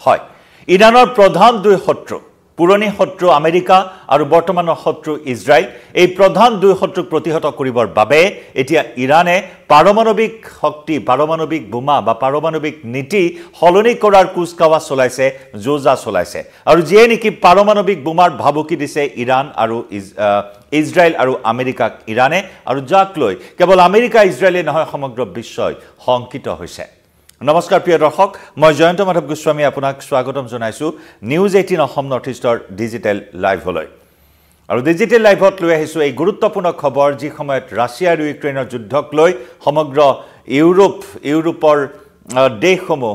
হয় ইৰানৰ প্ৰধান দুই শত্ৰু পুৰণি শত্ৰু আমেৰিকা আৰু বৰ্তমানৰ শত্ৰু ইজৰাইল এই প্ৰধান দুই শত্ৰুক প্ৰতিহত কৰিবৰ বাবে এতিয়া ইৰানে পাৰমাণৱিক শক্তি পাৰমাণৱিক বোমা বা পাৰমাণৱিক নীতি হলনি কৰাৰ কুচকাৱা চলাইছে যোজা চলাইছে আৰু যিয়ে নেকি পাৰমাণৱিক বোমাৰ ভাবুকি দিছে ইৰান আৰু ইজৰাইল আৰু আমেৰিকাক ইৰানে আৰু যাক লৈ কেৱল আমেৰিকা ইজৰাইলে নহয় সমগ্ৰ বিশ্বই শংকিত হৈছে নমস্কাৰ প্ৰিয় দৰ্শক মই জয়ন্ত মাধৱ গোস্বামী আপোনাক স্বাগতম জনাইছো নিউজ 18 অসম নৰ্থ ইষ্টৰ ডিজিটেল লাইভ হলৈ আৰু ডিজিটেল লাইভত লৈ আহিছো এই গুৰুত্বপূৰ্ণ খবৰ যি সময়ত ৰাছিয়া আৰু ইউক্ৰেইনৰ যুদ্ধক লৈ সমগ্ৰ ইউৰোপৰ দেশসমূহ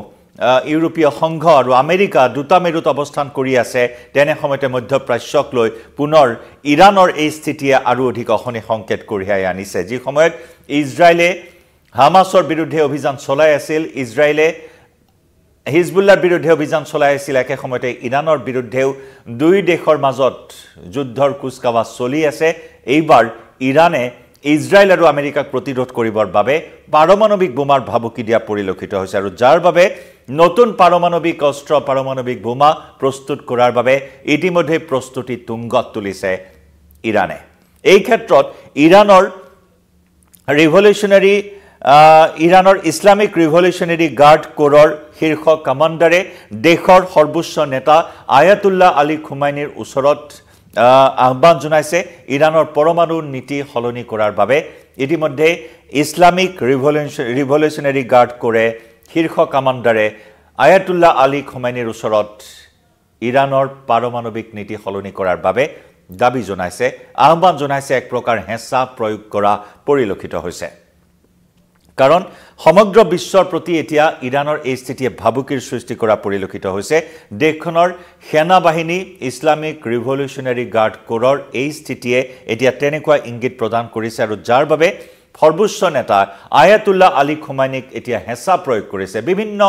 ইউৰোপীয় সংঘ আৰু আমেৰিকা দুটা মেৰুত অৱস্থান কৰি আছে তেনে সময়তে মধ্যপ্ৰাচ্যক লৈ পুনৰ ইৰানৰ এই স্থিতিয়ে আৰু অধিক অশনি সংকেত কঢ়িয়াই আনিছে যি সময়ত ইজৰাইলে হামাসৰ বিৰুদ্ধে অভিযান চলাই আছিল ইজৰাইলে হিজবুল্লাহৰ বিৰুদ্ধে অভিযান চলাই আছিল একে সময়তে ইৰানৰ বিৰুদ্ধেও দুই দেশৰ মাজত যুদ্ধৰ কুচকাৱা চলি আছে এইবাৰ ইৰানে ইজৰাইল আৰু আমেৰিকাক প্ৰতিৰোধ কৰিবৰ বাবে পাৰমাণৱিক বোমাৰ ভাবুকি দিয়া পৰিলক্ষিত হৈছে আৰু যাৰ বাবে নতুন পাৰমাণৱিক অস্ত্ৰ পাৰমাণৱিক বোমা প্ৰস্তুত কৰাৰ বাবে ইতিমধ্যে প্ৰস্তুতি তুংগত তুলিছে ইৰানে এই ক্ষেত্ৰত ইৰানৰ ইছলামিক ৰিভলিউচনাৰী গাৰ্ড কোৰৰ শীৰ্ষ কমাণ্ডাৰে দেশৰ সৰ্বোচ্চ নেতা আয়াতুল্লাহ আলী খুমাইনিৰ ওচৰত আহ্বান জনাইছে ইৰানৰ পৰমাণু নীতি হলনি কৰাৰ বাবে ইতিমধ্যে ইছলামিক ৰিভলিউচনাৰী গাৰ্ড কোৰে শীৰ্ষ কমাণ্ডাৰে আয়াতুল্লাহ আলী খুমাইনিৰ ওচৰত ইৰানৰ পাৰমাণৱিক নীতি হলনি কৰাৰ বাবে দাবী জনাইছে আহ্বান জনাইছে এক প্ৰকাৰ হেঁচা প্ৰয়োগ কৰা পৰিলক্ষিত হৈছে কাৰণ সমগ্ৰ বিশ্বৰ প্ৰতি এতিয়া ইৰানৰ এই স্থিতিয়ে ভাবুকিৰ সৃষ্টি কৰা পৰিলক্ষিত হৈছে দেশখনৰ সেনা বাহিনী ইছলামিক ৰিভলিউচনাৰী গাৰ্ড কোৰৰ এই স্থিতিয়ে এতিয়া তেনেকুৱা ইংগিত প্ৰদান কৰিছে আৰু যাৰ বাবে সৰ্বোচ্চ নেতা আয়াতুল্লাহ আলী খুমাইনিক এতিয়া হেঁচা প্ৰয়োগ কৰিছে বিভিন্ন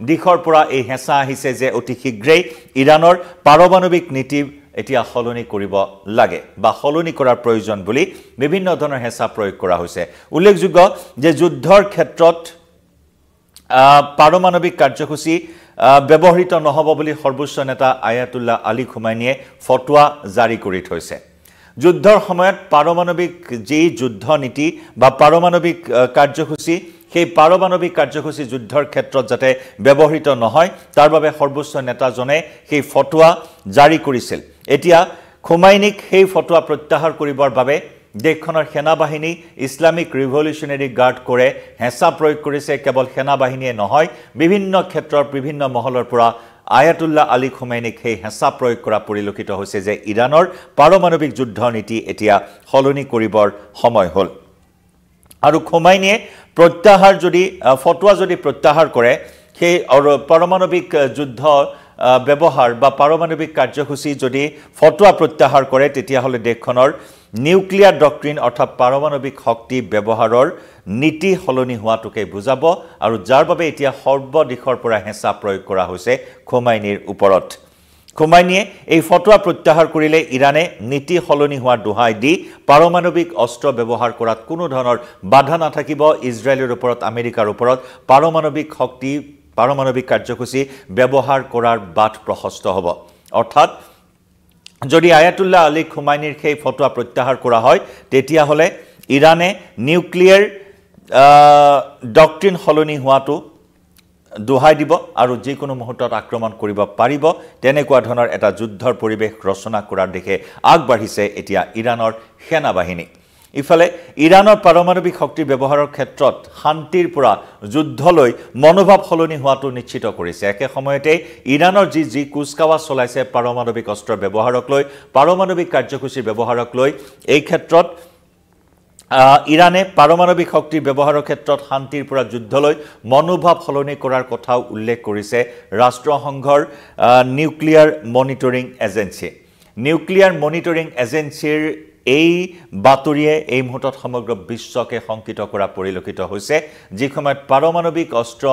দিশৰ পৰা এই হেঁচা আহিছে যে অতি শীঘ্ৰেই ইৰানৰ পাৰমাণৱিক নীতি এতিয়া হলনি কৰিব লাগে বা হলনি কৰাৰ প্ৰয়োজন বুলি বিভিন্ন ধৰণৰ হেঁচা প্ৰয়োগ কৰা হৈছে উল্লেখযোগ্য যে যুদ্ধৰ ক্ষেত্ৰত পাৰমাণৱিক কাৰ্যসূচী ব্যৱহৃত নহব বুলি সৰ্বোচ্চ নেতা আয়াতুল্লাহ আলী খুমাইনিয়ে ফতোৱা জাৰি কৰি থৈছে যুদ্ধৰ সময়ত পাৰমাণৱিক যি যুদ্ধ নীতি বা পাৰমাণৱিক কাৰ্যসূচী সেই পাৰমাণৱিক কাৰ্যসূচী যুদ্ধৰ ক্ষেত্ৰত যাতে ব্যৱহৃত নহয় তাৰ বাবে সৰ্বোচ্চ নেতাজনে সেই ফতোৱা জাৰি কৰিছিল এতিয়া খুমাইনিক সেই ফতোৱা প্ৰত্যাহাৰ কৰিবৰ বাবে দেশখনৰ সেনা বাহিনী ইছলামিক ৰিভলিউচনাৰী গাৰ্ড কোৰে হেঁচা প্ৰয়োগ কৰিছে কেৱল সেনা বাহিনীয়ে নহয় বিভিন্ন ক্ষেত্ৰৰ বিভিন্ন মহলৰ পৰা আয়াতুল্লাহ আলী খুমাইনিক সেই হেঁচা প্ৰয়োগ কৰা পৰিলক্ষিত হৈছে যে ইৰানৰ পাৰমাণৱিক যুদ্ধ নীতি এতিয়া হলনি কৰিবৰ সময় হ'ল আৰু খুমাইনিয়ে প্ৰত্যাহাৰ যদি ফতোৱা যদি প্ৰত্যাহাৰ কৰে সেই পাৰমাণৱিক যুদ্ধ ব্যৱহাৰ বা পাৰমাণৱিক কাৰ্যসূচী যদি ফতোৱা প্ৰত্যাহাৰ কৰে তেতিয়াহ'লে দেশখনৰ নিউক্লিয়াৰ ডক্ট্ৰিন অৰ্থাৎ পাৰমাণৱিক শক্তি ব্যৱহাৰৰ নীতি হলনি হোৱাটোকে বুজাব আৰু যাৰ বাবে এতিয়া সৰ্বদিশৰ পৰা হেঁচা প্ৰয়োগ কৰা হৈছে খুমাইনিৰ ওপৰত খুমাইনিয়ে এই ফতোৱা প্ৰত্যাহাৰ কৰিলে ইৰানে নীতি হলনি হোৱাৰ দোহাই দি পাৰমাণৱিক অস্ত্ৰ ব্যৱহাৰ কৰাত কোনো ধৰণৰ বাধা নাথাকিব ইজৰাইলৰ ওপৰত আমেৰিকাৰ ওপৰত পাৰমাণৱিক শক্তি পাৰমাণৱিক কাৰ্যসূচী ব্যৱহাৰ কৰাৰ বাট প্ৰশস্ত হ'ব অৰ্থাৎ যদি আয়াতুল্লাহ আলী খুমাইনিৰ সেই ফতোৱা প্ৰত্যাহাৰ কৰা হয় তেতিয়াহ'লে ইৰানে নিউক্লিয়াৰ ডক্ট্ৰিন হলনি হোৱাটো দোহাই দিব আৰু যিকোনো মুহূৰ্তত আক্ৰমণ কৰিব পাৰিব তেনেকুৱা ধৰণৰ এটা যুদ্ধৰ পৰিৱেশ ৰচনা কৰাৰ দিশে আগবাঢ়িছে এতিয়া ইৰানৰ সেনা বাহিনী ইফালে ইৰানৰ পাৰমাণৱিক শক্তি ব্যৱহাৰৰ ক্ষেত্ৰত শান্তিৰ পৰা যুদ্ধলৈ মনোভাৱ হলনি হোৱাটো নিশ্চিত কৰিছে একে সময়তে ইৰানৰ যি কুচকাৱা চলাইছে পাৰমাণৱিক অস্ত্ৰ ব্যৱহাৰক লৈ পাৰমাণৱিক কাৰ্যসূচী ব্যৱহাৰক লৈ এই ক্ষেত্ৰত ইৰানে পাৰমাণৱিক শক্তিৰ ব্যৱহাৰৰ ক্ষেত্ৰত শান্তিৰ পৰা যুদ্ধলৈ মনোভাৱ হলনি কৰাৰ কথাও উল্লেখ কৰিছে ৰাষ্ট্ৰসংঘৰ নিউক্লিয়াৰ মনিটৰিং এজেন্সিৰ এই বাতৰিয়ে এই মুহূৰ্তত সমগ্ৰ বিশ্বকে শংকিত কৰা পৰিলক্ষিত হৈছে যি সময়ত পাৰমাণৱিক অস্ত্ৰ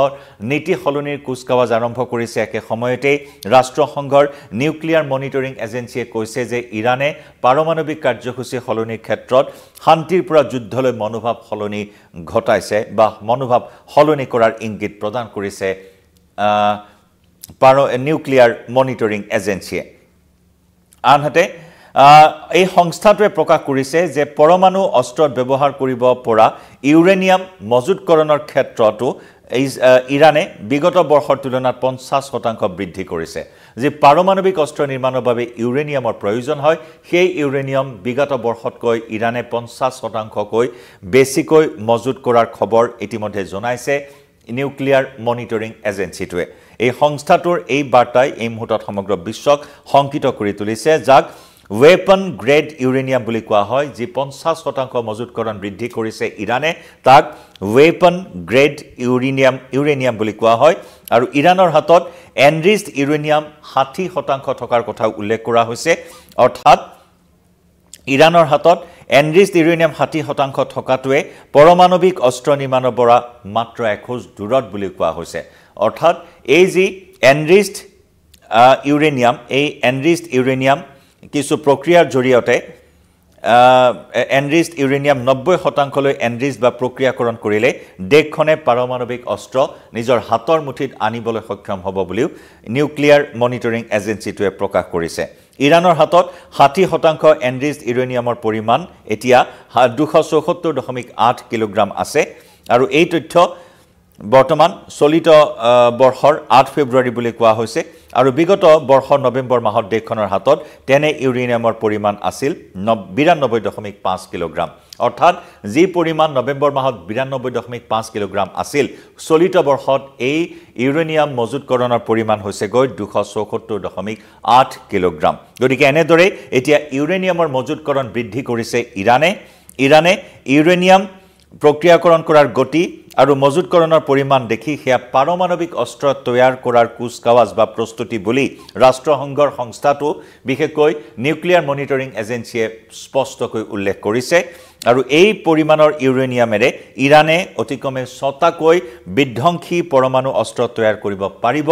নীতি হলনিৰ কুচকাৱাজ আৰম্ভ কৰিছে একে সময়তে ৰাষ্ট্ৰসংঘৰ নিউক্লিয়াৰ মনিটৰিং এজেন্সিয়ে কৈছে যে ইৰানে পাৰমাণৱিক কাৰ্যসূচী হলনিৰ ক্ষেত্ৰত শান্তিৰ পৰা যুদ্ধলৈ মনোভাৱ হলনি ঘটাইছে বা মনোভাৱ হলনি কৰাৰ ইংগিত প্ৰদান কৰিছে নিউক্লিয়াৰ মনিটৰিং এজেন্সিয়ে আনহাতে এই সংস্থাটোৱে প্ৰকাশ কৰিছে যে পৰমাণু অস্ত্ৰত ব্যৱহাৰ কৰিব পৰা ইউৰেনিয়াম মজুতকৰণৰ ক্ষেত্ৰতো ইৰানে বিগত বৰ্ষৰ তুলনাত 50% বৃদ্ধি কৰিছে যে পাৰমাণৱিক অস্ত্ৰ নিৰ্মাণৰ বাবে ইউৰেনিয়ামৰ প্ৰয়োজন হয় সেই ইউৰেনিয়াম বিগত বৰ্ষতকৈ ইৰানে 50%কৈ বেছিকৈ মজুত কৰাৰ খবৰ ইতিমধ্যে জনাইছে নিউক্লিয়াৰ মনিটৰিং এজেন্সিটোৱে এই সংস্থাটোৰ এই বাৰ্তাই এই মুহূৰ্তত সমগ্ৰ বিশ্বক শংকিত কৰি তুলিছে যাক ৱেপন গ্ৰেড ইউৰেনিয়াম বুলি কোৱা হয় যি 50% মজুতকৰণ বৃদ্ধি কৰিছে ইৰানে তাক ৱেপন গ্ৰেড ইউৰেনিয়াম বুলি কোৱা হয় আৰু ইৰানৰ হাতত এনৰিচড ইউৰেনিয়াম 60% থকাৰ কথা উল্লেখ কৰা হৈছে অৰ্থাৎ ইৰানৰ হাতত এনৰিচড ইউৰেনিয়াম 60% থকাটোৱে পৰমাণৱিক অস্ত্ৰ নিৰ্মাণৰ পৰা মাত্ৰ এখোজ দূৰত বুলি কোৱা হৈছে অৰ্থাৎ এই যি এনৰিচড ইউৰেনিয়াম কিছু প্ৰক্ৰিয়াৰ জৰিয়তে এনৰিচড ইউৰেনিয়াম 90% লৈ এনৰিচড বা প্ৰক্ৰিয়াকৰণ কৰিলে দেশখনে পাৰমাণৱিক অস্ত্ৰ নিজৰ হাতৰ মুঠিত আনিবলৈ সক্ষম হ'ব বুলিও নিউক্লিয়াৰ মনিটৰিং এজেন্সিটোৱে প্ৰকাশ কৰিছে ইৰানৰ হাতত 60% এনৰিচড ইউৰেনিয়ামৰ পৰিমাণ এতিয়া 274.8 কিলোগ্ৰাম আছে আৰু এই তথ্য বৰ্তমান চলিত বৰ্ষৰ 8 ফেব্ৰুৱাৰী বুলি কোৱা হৈছে আৰু বিগত বৰ্ষৰ নৱেম্বৰ মাহত দেশখনৰ হাতত তেনে ইউৰেনিয়ামৰ পৰিমাণ আছিল 92.5 কিলোগ্ৰাম অৰ্থাৎ যি পৰিমাণ নৱেম্বৰ মাহত 92.5 কিলোগ্ৰাম আছিল চলিত বৰ্ষত এই ইউৰেনিয়াম মজুতকৰণৰ পৰিমাণ হৈছে গৈ 274.8 কিলোগ্ৰাম গতিকে এনেদৰে এতিয়া ইউৰেনিয়ামৰ মজুতকৰণ বৃদ্ধি কৰিছে ইৰানে ইউৰেনিয়াম প্ৰক্ৰিয়াকৰণ কৰাৰ গতি আৰু মজুতকৰণৰ পৰিমাণ দেখি হেয়া পাৰমাণৱিক অস্ত্ৰ তৈয়াৰ কৰাৰ কুচকাৱাজ বা প্ৰস্তুতি বুলি ৰাষ্ট্ৰসংঘৰ সংস্থাটো বিশেষকৈ নিউক্লিয়াৰ মনিটৰিং এজেন্সিয়ে স্পষ্টকৈ উল্লেখ কৰিছে আৰু এই পৰিমাণৰ ইউৰেনিয়ামেৰে ইৰানে অতিকমে 6টাকৈ বিধ্বংসী পৰমাণু অস্ত্ৰ তৈয়াৰ কৰিব পাৰিব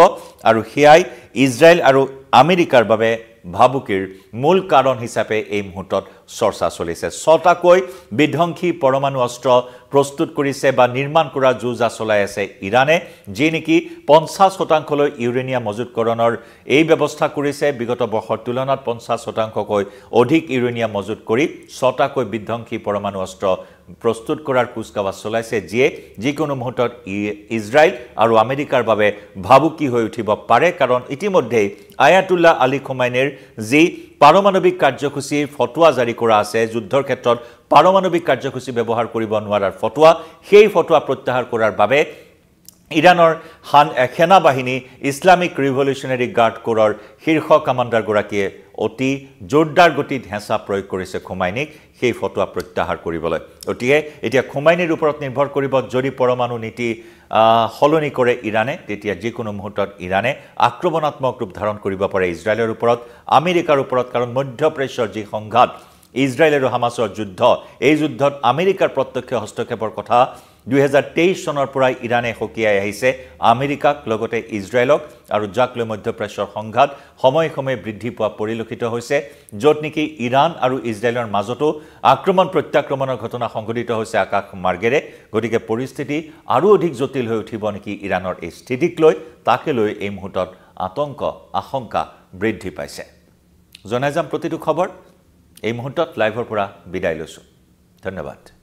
আৰু হেয়াই ইজৰাইল আৰু আমেৰিকাৰ বাবে ভাবুকিৰ মূল কাৰণ হিচাপে এই মুহূৰ্তত চৰ্চা চলিছে 6টাকৈ বিধ্বংসী পৰমাণু অস্ত্ৰ প্ৰস্তুত কৰিছে বা নিৰ্মাণ কৰা যোজা চলাই আছে ইৰানে যি নেকি 50% লৈ ইউৰেনিয়াম মজুতকৰণৰ এই ব্যৱস্থা কৰিছে বিগত বৰ্ষৰ তুলনাত 50%কৈ অধিক ইউৰেনিয়াম মজুত কৰি 6টাকৈ বিধ্বংসী পৰমাণু অস্ত্ৰ প্ৰস্তুত কৰাৰ কুচকাৱাজ চলাইছে যিয়ে যিকোনো মুহূৰ্তত ইজৰাইল আৰু আমেৰিকাৰ বাবে ভাবুকি হৈ উঠিব পাৰে কাৰণ ইতিমধ্যে আয়াতুল্লাহ আলী খোমেনিৰ যি পাৰমাণৱিক কাৰ্যসূচীৰ ফটোৱা জাৰি কৰা আছে যুদ্ধৰ ক্ষেত্ৰত পাৰমাণৱিক কাৰ্যসূচী ব্যৱহাৰ কৰিব নোৱাৰাৰ ফটোৱা সেই ফটোৱা প্ৰত্যাহাৰ কৰাৰ বাবে ইৰানৰ সেনাবাহিনী ইছলামিক ৰিভলিউচনাৰী গাৰ্ড কোৰৰ শীৰ্ষ কমাণ্ডাৰ গৰাকীয়ে অতি জোৰদাৰ গতিত হেঁচা প্ৰয়োগ কৰিছে খোমেনিক সেই ফটোৱা প্ৰত্যাহাৰ কৰিবলৈ গতিকে এতিয়া খোমেনিৰ ওপৰত নিৰ্ভৰ কৰিব যদি পৰমাণু নীতি সলনি কৰে ইৰানে তেতিয়া যিকোনো মুহূৰ্তত ইৰানে আক্ৰমণাত্মক ৰূপ ধাৰণ কৰিব পাৰে ইজৰাইলৰ ওপৰত আমেৰিকাৰ ওপৰত কাৰণ মধ্যপ্ৰাচ্যৰ যি সংঘাত ইজৰাইল আৰু হামাছৰ যুদ্ধ এই যুদ্ধত আমেৰিকাৰ প্ৰত্যক্ষ হস্তক্ষেপৰ কথা 2023 চনৰ পৰা ইৰানে হকিয়াই আহিছে আমেৰিকাক লগতে ইজৰাইলক আৰু যাক লৈ মধ্যপ্ৰাচ্যৰ সংঘাত সময় বৃদ্ধি পোৱা পৰিলক্ষিত হৈছে য'ত নেকি ইৰাণ আৰু ইজৰাইলৰ মাজতো আক্ৰমণ প্ৰত্যাক্ৰমণৰ ঘটনা সংঘটিত হৈছে আকাশ মাৰ্গেৰে গতিকে পৰিস্থিতি আৰু অধিক জটিল হৈ উঠিব নেকি ইৰাণৰ এই স্থিতিক লৈ তাকে লৈ এই মুহূৰ্তত আশংকা বৃদ্ধি পাইছে জনাই যাম প্ৰতিটো খবৰ এই মুহূৰ্তত লাইভৰ পৰা বিদায় লৈছো ধন্যবাদ